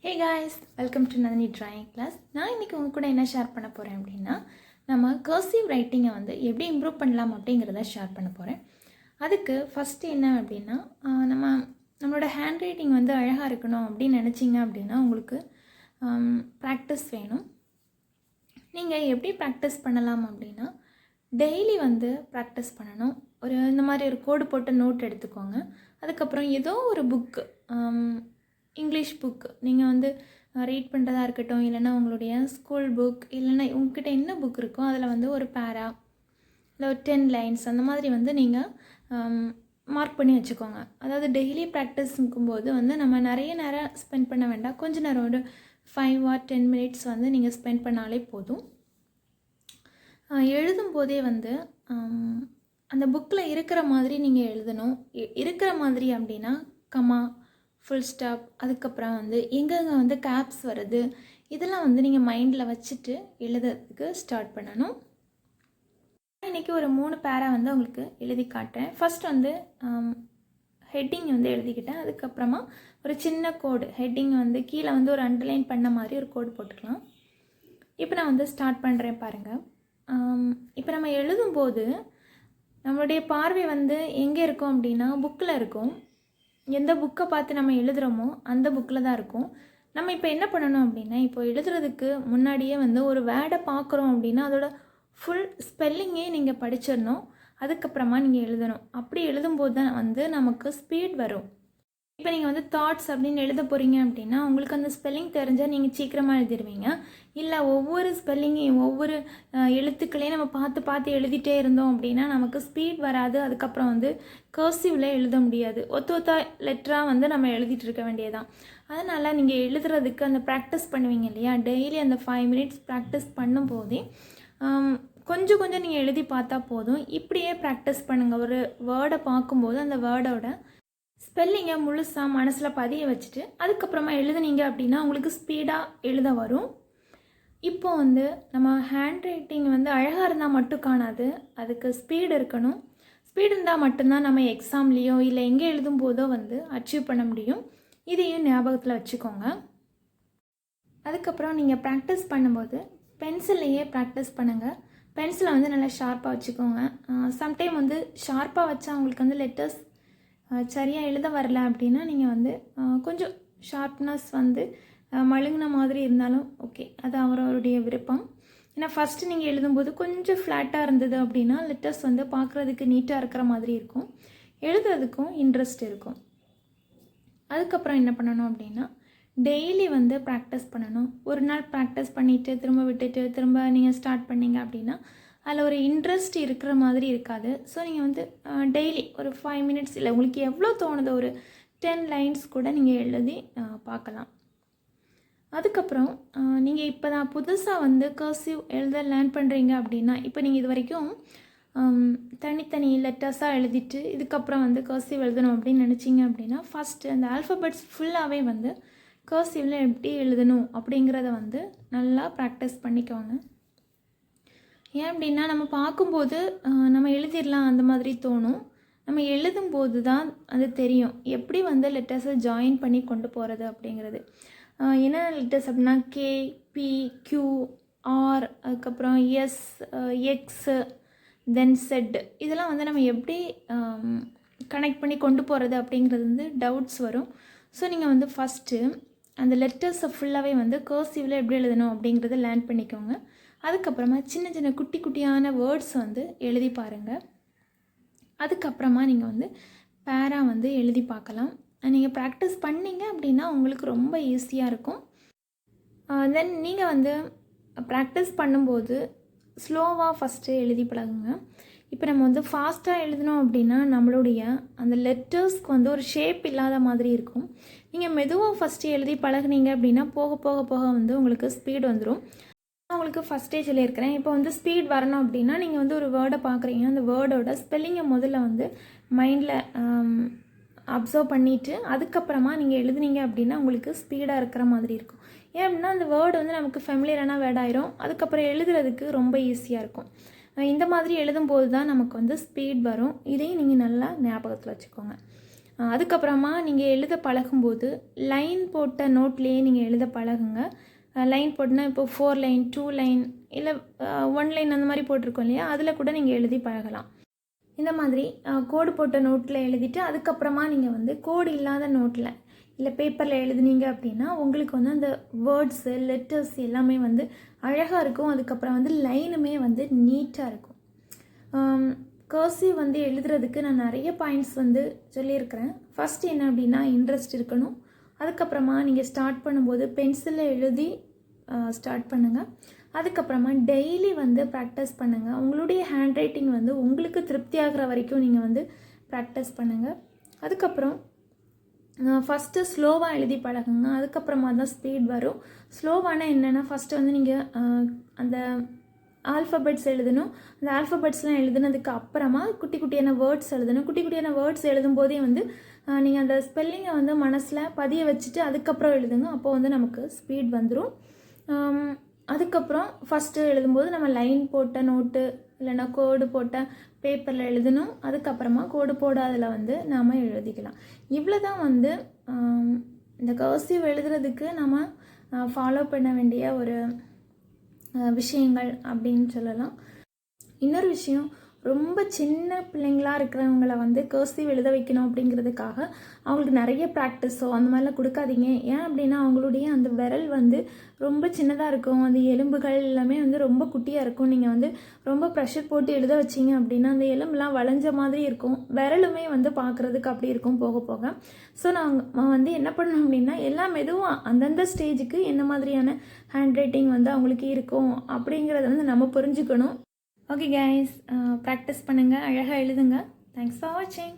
Hey guys, welcome to Nandini Drawing Class. நான் இன்னைக்கு உங்க கூட என்ன ஷேர் பண்ண போறேன் அப்படினா நம்ம cursive writing வந்து எப்படி இம்ப்ரூவ் பண்ணலாம் அப்படிங்கறத ஷேர் பண்ண போறேன். அதுக்கு ஃபர்ஸ்ட் என்ன அப்படினா நம்மளோட ஹேண்ட் ரைட்டிங் வந்து அழகா இருக்கணும் அப்படி நினைச்சீங்க அப்படினா உங்களுக்கு பிராக்டீஸ் வேணும். நீங்க எப்படி பிராக்டீஸ் பண்ணலாம் அப்படினா டெய்லி வந்து பிராக்டீஸ் பண்ணனும். இந்த மாதிரி ஒரு கோட் போட்டு நோட் எடுத்துக்கோங்க. அதுக்கு அப்புறம் ஏதோ ஒரு புக் இங்கிலீஷ் புக் நீங்கள் வந்து ரீட் பண்ணுறதா இருக்கட்டும், இல்லைனா உங்களுடைய ஸ்கூல் புக், இல்லைனா உங்ககிட்ட என்ன புக் இருக்கோ அதில் வந்து ஒரு பேரா இல்லை ஒரு 10 லைன்ஸ் அந்த மாதிரி வந்து நீங்கள் மார்க் பண்ணி வச்சுக்கோங்க. அதாவது டெய்லி ப்ராக்டிஸ்ங்கும்போது வந்து நம்ம நிறைய நேரம் ஸ்பெண்ட் பண்ண வேண்டாம். கொஞ்ச நேரம் ஒரு 5 or 10 minutes வந்து நீங்கள் ஸ்பெண்ட் பண்ணாலே போதும். எழுதும்போதே வந்து அந்த புக்கில் இருக்கிற மாதிரி நீங்கள் எழுதணும். இருக்கிற மாதிரி அப்படின்னா கமா, ஃபுல் ஸ்டாப், அதுக்கப்புறம் வந்து எங்கெங்கே வந்து கேப்ஸ் வருது இதெல்லாம் வந்து நீங்கள் மைண்டில் வச்சுட்டு எழுதுறதுக்கு ஸ்டார்ட் பண்ணணும். இன்றைக்கி ஒரு 3 பேரா வந்து உங்களுக்கு எழுதி காட்டுறேன். ஃபஸ்ட் வந்து ஹெட்டிங் வந்து எழுதிக்கிட்டேன். அதுக்கப்புறமா ஒரு சின்ன கோடு ஹெட்டிங் வந்து கீழே வந்து ஒரு அண்டர்லைன் பண்ண மாதிரி ஒரு கோடு போட்டுக்கலாம். இப்போ நான் வந்து ஸ்டார்ட் பண்ணுறேன் பாருங்கள். இப்போ நம்ம எழுதும்போது நம்மளுடைய பார்வை வந்து எங்கே இருக்கும் அப்படின்னா புக்கில் இருக்கும். எந்த புக்கை பார்த்து நம்ம எழுதுகிறோமோ அந்த புக்கில் தான் இருக்கும். நம்ம இப்போ என்ன பண்ணணும் அப்படின்னா, இப்போ எழுதுறதுக்கு முன்னாடியே வந்து ஒரு வேர்டை பார்க்குறோம் அப்படின்னா அதோட ஃபுல் ஸ்பெல்லிங்கே நீங்கள் படிச்சிடணும். அதுக்கப்புறமா நீங்கள் எழுதணும். அப்படி எழுதும்போது தான் வந்து நமக்கு ஸ்பீட் வரும். இப்போ நீங்கள் வந்து தாட்ஸ் அப்படின்னு எழுத போகிறீங்க அப்படின்னா உங்களுக்கு அந்த ஸ்பெல்லிங் தெரிஞ்சால் நீங்கள் சீக்கிரமாக எழுதிடுவீங்க. இல்லை ஒவ்வொரு ஸ்பெல்லிங்கையும் ஒவ்வொரு எழுத்துக்களையும் நம்ம பார்த்து பார்த்து எழுதிட்டே இருந்தோம் அப்படின்னா நமக்கு ஸ்பீட் வராது. அதுக்கப்புறம் வந்து கர்சிவில் எழுத முடியாது. ஒத்த லெட்டராக வந்து நம்ம எழுதிட்டு இருக்க வேண்டியதான். அதனால் நீங்கள் எழுதுறதுக்கு அந்த ப்ராக்டிஸ் பண்ணுவீங்க இல்லையா, டெய்லி அந்த 5 minutes ப்ராக்டிஸ் பண்ணும்போதே கொஞ்சம் கொஞ்சம் நீங்கள் எழுதி பார்த்தா போதும். இப்படியே ப்ராக்டிஸ் பண்ணுங்கள். ஒரு வேர்டை பார்க்கும்போது அந்த வேர்டோட ஸ்பெல்லிங்கை முழுசாக மனசில் பதிய வச்சுட்டு அதுக்கப்புறமா எழுதுனீங்க அப்படின்னா உங்களுக்கு ஸ்பீடாக எழுத வரும். இப்போ வந்து நம்ம ஹேண்ட் ரைட்டிங் வந்து அழகாக இருந்தால் மட்டும் காணாது, அதுக்கு ஸ்பீடு இருக்கணும். ஸ்பீடு இருந்தால் மட்டும்தான் நம்ம எக்ஸாம்லேயோ இல்லை எங்கே எழுதும் போதோ வந்து அச்சீவ் பண்ண முடியும். இதையும் ஞாபகத்தில் வச்சுக்கோங்க. அதுக்கப்புறம் நீங்கள் ப்ராக்டிஸ் பண்ணும்போது பென்சில்லையே ப்ராக்டிஸ் பண்ணுங்கள். பென்சிலை வந்து நல்லா ஷார்ப்பாக வச்சுக்கோங்க. சம்டைம் வந்து ஷார்ப்பாக வச்சா உங்களுக்கு வந்து லெட்டர்ஸ் சரியாக எழுத வரல அப்படின்னா நீங்கள் வந்து கொஞ்சம் ஷார்ப்னஸ் வந்து மழுங்கின மாதிரி இருந்தாலும் ஓகே, அது அவரவருடைய விருப்பம். ஏன்னா ஃபஸ்ட்டு நீங்கள் எழுதும்போது கொஞ்சம் ஃப்ளாட்டாக இருந்தது அப்படின்னா லெட்டர்ஸ் வந்து பார்க்குறதுக்கு நீட்டாக இருக்கிற மாதிரி இருக்கும், எழுதுறதுக்கும் இன்ட்ரெஸ்ட் இருக்கும். அதுக்கப்புறம் என்ன பண்ணணும் அப்படின்னா டெய்லி வந்து ப்ராக்டிஸ் பண்ணணும். ஒரு நாள் ப்ராக்டிஸ் பண்ணிவிட்டு திரும்ப விட்டுட்டு திரும்ப நீங்கள் ஸ்டார்ட் பண்ணிங்க அப்படின்னா அதில் ஒரு இன்ட்ரெஸ்ட் இருக்கிற மாதிரி இருக்காது. ஸோ நீங்கள் வந்து டெய்லி ஒரு 5 minutes இல்லை உங்களுக்கு எவ்வளோ தோணுதோ ஒரு 10 lines கூட நீங்கள் எழுதி பார்க்கலாம். அதுக்கப்புறம் நீங்கள் இப்போ தான் புதுசாக வந்து கர்சிவ் எழுத லேர்ன் பண்ணுறீங்க அப்படின்னா, இப்போ நீங்கள் இது வரைக்கும் தனித்தனி லெட்டர்ஸாக எழுதிட்டு இதுக்கப்புறம் வந்து கர்சிவ் எழுதணும் அப்படின்னு நினச்சிங்க அப்படின்னா ஃபஸ்ட்டு அந்த ஆல்ஃபபெட்ஸ் ஃபுல்லாகவே வந்து கர்சிவில் எப்படி எழுதணும் அப்படிங்கிறத வந்து நல்லா ப்ராக்டிஸ் பண்ணிக்கோங்க. ஏன் அப்படின்னா நம்ம பார்க்கும்போது நம்ம எழுதிடலாம் அந்த மாதிரி தோணும். நம்ம எழுதும்போது தான் அது தெரியும் எப்படி வந்து லெட்டர்ஸை ஜாயின் பண்ணி கொண்டு போகிறது அப்படிங்கிறது. என்ன லெட்டர்ஸ் அப்படின்னா கே, பி, கியூ, ஆர், அதுக்கப்புறம் எஸ், எக்ஸு, தென் செட், இதெல்லாம் வந்து நம்ம எப்படி கனெக்ட் பண்ணி கொண்டு போகிறது அப்படிங்கிறது வந்து டவுட்ஸ் வரும். ஸோ நீங்கள் வந்து ஃபஸ்ட்டு அந்த லெட்டர்ஸை ஃபுல்லாகவே வந்து கர்சிவில் எப்படி எழுதணும் அப்படிங்கிறத லேர்ன் பண்ணிக்கோங்க. அதுக்கப்புறமா சின்ன சின்ன குட்டி குட்டியான வேர்ட்ஸ் வந்து எழுதி பாருங்கள். அதுக்கப்புறமா நீங்கள் வந்து பேரா வந்து எழுதி பார்க்கலாம். நீங்கள் ப்ராக்டிஸ் பண்ணிங்க அப்படின்னா உங்களுக்கு ரொம்ப ஈஸியாக இருக்கும். தென் நீங்கள் வந்து ப்ராக்டிஸ் பண்ணும்போது ஸ்லோவாக ஃபஸ்ட்டு எழுதி பழகுங்க. இப்போ நம்ம வந்து ஃபாஸ்ட்டாக எழுதணும் அப்படின்னா நம்மளுடைய அந்த லெட்டர்ஸ்க்கு வந்து ஒரு ஷேப் இல்லாத மாதிரி இருக்கும். நீங்கள் மெதுவாக ஃபஸ்ட்டு எழுதி பழகுனீங்க அப்படின்னா போக போக போக வந்து உங்களுக்கு ஸ்பீட் வந்துடும். நான் உங்களுக்கு ஃபஸ்ட்டே சொல்லியிருக்கிறேன். இப்போ வந்து ஸ்பீட் வரணும் அப்படின்னா நீங்கள் வந்து ஒரு வேர்டை பார்க்குறீங்க, அந்த வேர்டோட ஸ்பெல்லிங்கை முதல்ல வந்து மைண்டில் அப்சர்வ் பண்ணிவிட்டு அதுக்கப்புறமா நீங்கள் எழுதுனீங்க அப்படின்னா உங்களுக்கு ஸ்பீடாக இருக்கிற மாதிரி இருக்கும். ஏன் அப்படின்னா அந்த வேர்டு வந்து நமக்கு ஃபெமிலியரான வேர்ட் ஆயிரும். அதுக்கப்புறம் எழுதுறதுக்கு ரொம்ப ஈஸியாக இருக்கும். இந்த மாதிரி எழுதும்போது தான் நமக்கு வந்து ஸ்பீட் வரும். இதையும் நீங்கள் நல்லா ஞாபகத்தில் வச்சுக்கோங்க. அதுக்கப்புறமா நீங்கள் எழுத பழகும்போது லைன் போட்ட நோட்லேயே நீங்கள் எழுத பழகுங்க. லைன் போட்டுனா இப்போ 4 லைன் 2 லைன் இல்லை 1 லைன் அந்த மாதிரி போட்டிருக்கோம் இல்லையா, அதில் கூட நீங்கள் எழுதி பழகலாம். இந்த மாதிரி கோடு போட்ட நோட்டில் எழுதிட்டு அதுக்கப்புறமா நீங்கள் வந்து கோடு இல்லாத நோட்டில் இல்லை பேப்பரில் எழுதுனீங்க அப்படின்னா உங்களுக்கு வந்து அந்த வேர்ட்ஸு லெட்டர்ஸ் எல்லாமே வந்து அழகாக இருக்கும். அதுக்கப்புறம் வந்து லைனுமே வந்து நீட்டாக இருக்கும். கர்சிவ் வந்து எழுதுறதுக்கு நான் நிறைய பாயிண்ட்ஸ் வந்து சொல்லியிருக்கிறேன். ஃபஸ்ட்டு என்ன அப்படின்னா இன்ட்ரெஸ்ட் இருக்கணும். அதுக்கப்புறமா நீங்கள் ஸ்டார்ட் பண்ணும்போது பென்சிலில் எழுதி ஸ்டார்ட் பண்ணுங்கள். அதுக்கப்புறமா டெய்லி வந்து ப்ராக்டிஸ் பண்ணுங்கள். உங்களுடைய ஹேண்ட் ரைட்டிங் வந்து உங்களுக்கு திருப்தி ஆகிற வரைக்கும் நீங்கள் வந்து ப்ராக்டிஸ் பண்ணுங்கள். அதுக்கப்புறம் ஃபஸ்ட்டு ஸ்லோவாக எழுதி பழகுங்க. அதுக்கப்புறமா தான் ஸ்பீட் வரும். ஸ்லோவான என்னென்னா ஃபஸ்ட்டு வந்து நீங்கள் அந்த ஆல்ஃபபெட்ஸ் எழுதணும். அந்த ஆல்ஃபபெட்ஸ்லாம் எழுதுனதுக்கு அப்புறமா குட்டி குட்டியான வேர்ட்ஸ் எழுதணும். குட்டி குட்டியான வேர்ட்ஸ் எழுதும்போதே வந்து நீங்கள் அந்த ஸ்பெல்லிங்கை வந்து மனசில் பதிய வச்சுட்டு அதுக்கப்புறம் எழுதுங்க. அப்போது வந்து நமக்கு ஸ்பீட் வந்துடும். அதுக்கப்புறம் ஃபஸ்ட்டு எழுதும்போது நம்ம லைன் போட்ட நோட்டு இல்லைன்னா கோடு போட்ட பேப்பரில் எழுதணும். அதுக்கப்புறமா கோடு போடாதில் வந்து நாம் எழுதிக்கலாம். இவ்வளோ தான் வந்து இந்த கர்சிவ் எழுதுறதுக்கு நம்ம ஃபாலோ பண்ண வேண்டிய ஒரு விஷயங்கள் அப்படின்னு சொல்லலாம். இன்னொரு விஷயம், ரொம்ப சின்ன பிள்ளைங்களாக இருக்கிறவங்கள வந்து கர்சிவ் எழுத வைக்கணும் அப்படிங்கிறதுக்காக அவங்களுக்கு நிறைய ப்ராக்டிஸோ அந்த மாதிரிலாம் கொடுக்காதீங்க. ஏன் அப்படின்னா அவங்களுடைய அந்த விரல் வந்து ரொம்ப சின்னதாக இருக்கும். அந்த எலும்புகள் எல்லாமே வந்து ரொம்ப குட்டியாக இருக்கும். நீங்கள் வந்து ரொம்ப ப்ரெஷர் போட்டு எழுத வச்சிங்க அப்படின்னா அந்த எலும்புலாம் வளைஞ்ச மாதிரி இருக்கும். விரலுமே வந்து பார்க்குறதுக்கு அப்படி இருக்கும் போக போக. ஸோ நான் வந்து என்ன பண்ணணும் அப்படின்னா எல்லாம் மெதுவாக அந்தந்த ஸ்டேஜுக்கு என்ன மாதிரியான ஹேண்ட் ரைட்டிங் வந்து அவங்களுக்கு இருக்கும் அப்படிங்கிறத வந்து நம்ம புரிஞ்சுக்கணும். ஓகே கைஸ், ப்ராக்டிஸ் பண்ணுங்கள், அழகாக எழுதுங்க. தேங்க்ஸ் ஃபார் வாட்சிங்.